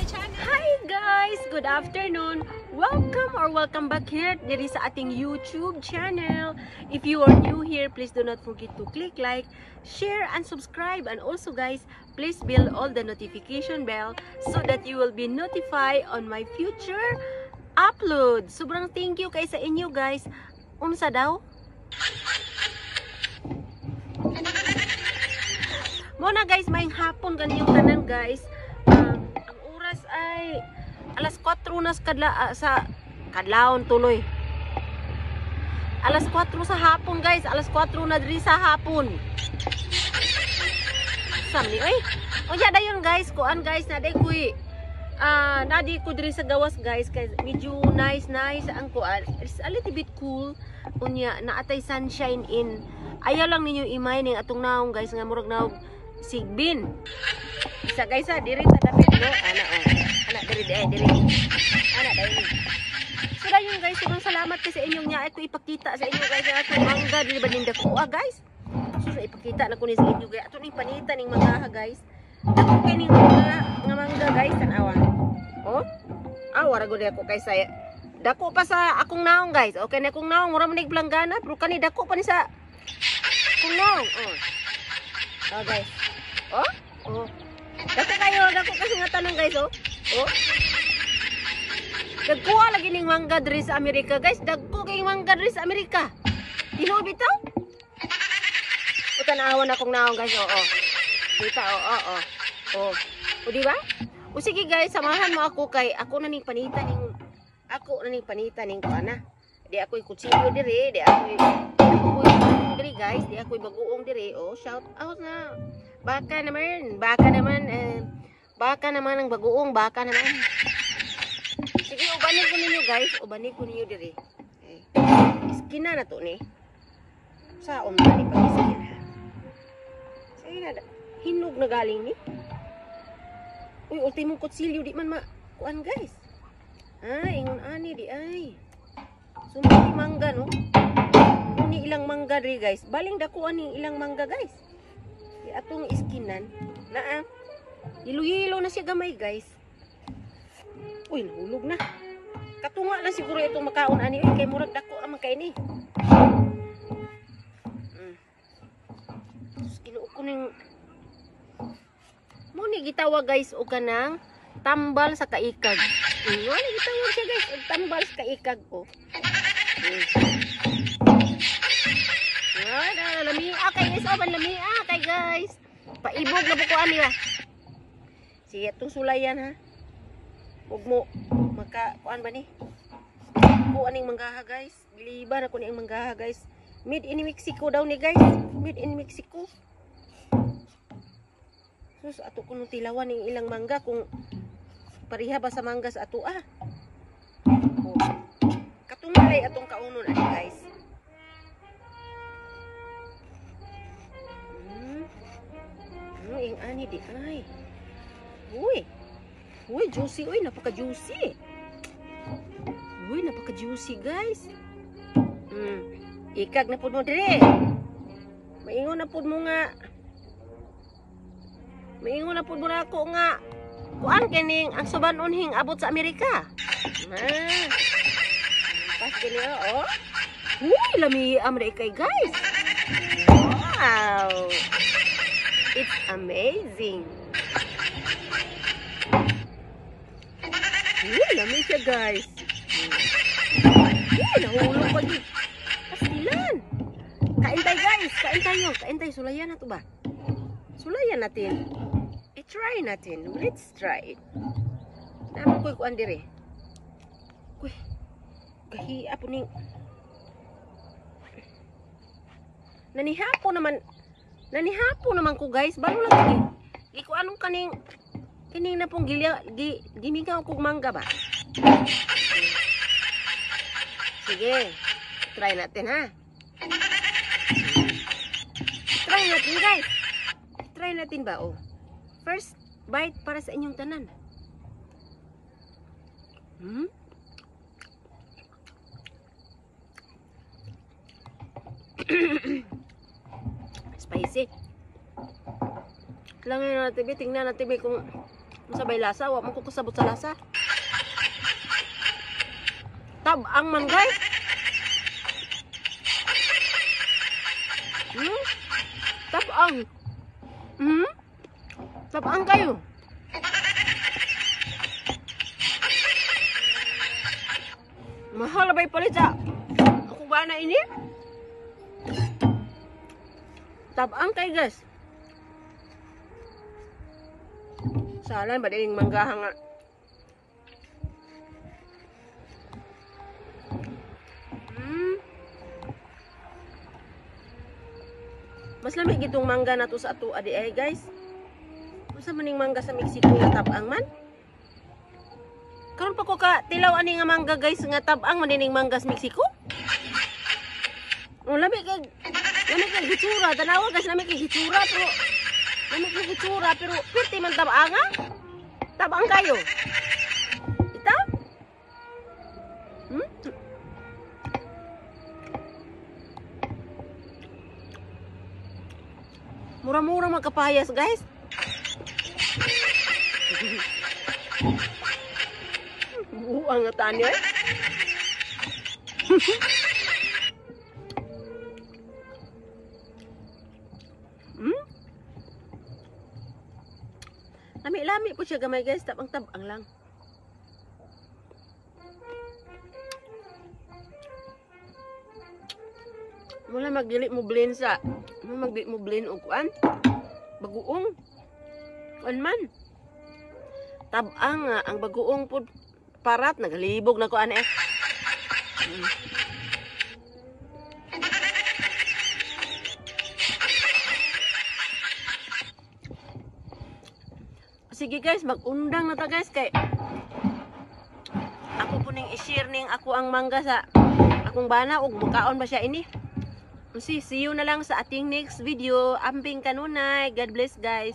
Hi guys! Good afternoon! Welcome back here diri sa ating YouTube channel. If you are new here, please do not forget to click like, share, and subscribe. And also guys, please bell all the notification bell so that you will be notified on my future upload. Sobrang thank you kay sa inyo guys. Unsa daw? Muna guys, maing hapon ganiyong tanan guys. Ang oras ay alas 4 na sa kadlawon tuloy. Alas 4 sa hapon guys, alas 4 na diri sa hapon. Samni oy. Oya dayon guys, kuan guys na day kuy. Nadi ko diri sa gawas guys kay medyo nice ang kuan. It's a little bit cool. Unya naatay sunshine in. Ayaw lang ninyo imay ning atong naong guys nga murag naog sigbin. Isa guys diri ta dapit no. Ana diri. Ana diri. So dayon guys, sobrang salamat kasi sa inyong nya ito ipakita sa inyo guys ang atong mangga dili ba ninda kuha guys. So ipakita na ko ni sa inyo guys. Ato ning panita ning mangga guys. Dako kay ning nga mangga guys tanawa. Oh. Wara gud ako kay saya. Dako pa sa akong naong guys. Okay na akong naong mura man nig planggana pero kani dako pa ni sa akong naong. Oh guys. Oh. Dako kasi nga tanong guys oh. Dagkuha lagi ning mangga diri sa Amerika guys. Dagko kay mangga diri sa Amerika. Tinuod bitaw? Utanawan akong naong guys oh. Kita oh. O di ba? O sige guys, samahan mo ako kay ako na ning panita ning kuana. Di ako'y kutsilyo diri, di ako'y diri guys, di ako'y baguong diri. Oh, shout out na. Baka naman ang baguong, baka naman. Sige, ubanig ko ninyo guys, ubanig ko ninyo diri. Iskina na to ni. Sa umani pa iskina. Sige na, hinog na galing ni. Uy, ultimong kutsilyo di man kuan guys. Ingon ani di ay. Sumali mangga no. Ni ilang mangga diri guys. Baling dako ani ilang mangga guys. Di atong iskinan na hilo-hilo na siya gamay guys. Uy, nahulog na. Katunga lang siguro itong makaon ani kay murag dako ang kay ni. Kinuo ko ning mo ni gitawag guys o kanang tambal sa kaikag. Mo ni gitawag siya guys og tambal sa kaikag oh. Lamia kay guys, lamia kay guys. Paibog na bukuan niya. Sige itong sulayan ha. Huwag mo kuan ba ni? Kuan ning manggaha guys. Biliban ako ni ang manggaha guys. Made in Mexico daw ni guys. Made in Mexico. Sus ato kuno tilawan ning ilang mangga kung pariha ba sa mangga sa ato Katungalay atong kaunon ani guys. Ing ani di ay. Uy, juicy. Uy, napaka-juicy. Napaka-juicy guys. Ikag na pud mo dire. Maingon na pud mo nga. Maingon na pud mo na ako nga. Kuan kining ang subanon hing abot sa Amerika. Pas gani oh. Uy, lami Amerika guys. Wow. It's amazing. Lami siya guys. Nahulog pa din. Pastilan. Kain tayo guys. Kain tayo. Sulayan na to ba? Sulayan natin. I-try natin. Let's try it. Naman ko'y kuan dire. Uy. Kahiya po ning. Nanihapo naman ko guys. Balo lang ko anong kaning na pong gimingaw kong mangga ba? Sige. Try natin ha. Try natin guys. Try natin ba oh. First bite para sa inyong tanan. Spicy. Langin natin, tingnan natin kung Sabay lasa, wa mo ko kasabot sa lasa. Tabang man guys. Tabang. Tabang kayo. Mahal ba palit sa ako ba na ini? Tabang kayo guys. Salan ba din manggahan nga. Mas lamig itong mangga na to sa ato adi ay guys. Masa maning mangga sa Mexico nga tabang man? Karon pa ko ka tilaw ani nga mangga guys nga tabang manining mangga sa Mexico? Oh, lamig kay hitsura, tanawa guys, lamig kay hitsura pero pirti man tabang nga. Tabang kayo. Ita? Mura-mura magkapayas guys. Buang nga tani eh. Lami-lami po siya gamay guys, tabang-tabang lang. Mula magdili mo blend sa, magdili mo blend og kuan, baguong. Kuan man. Tabang ang baguong pud parat nagalibog na kuan eh. Sige guys, mag-undang na ta guys kay ako po ning i-share ning ako ang mangga sa akong bana ug mukaon ba siya ini. See you na lang sa ating next video. Amping kanunay. God bless guys.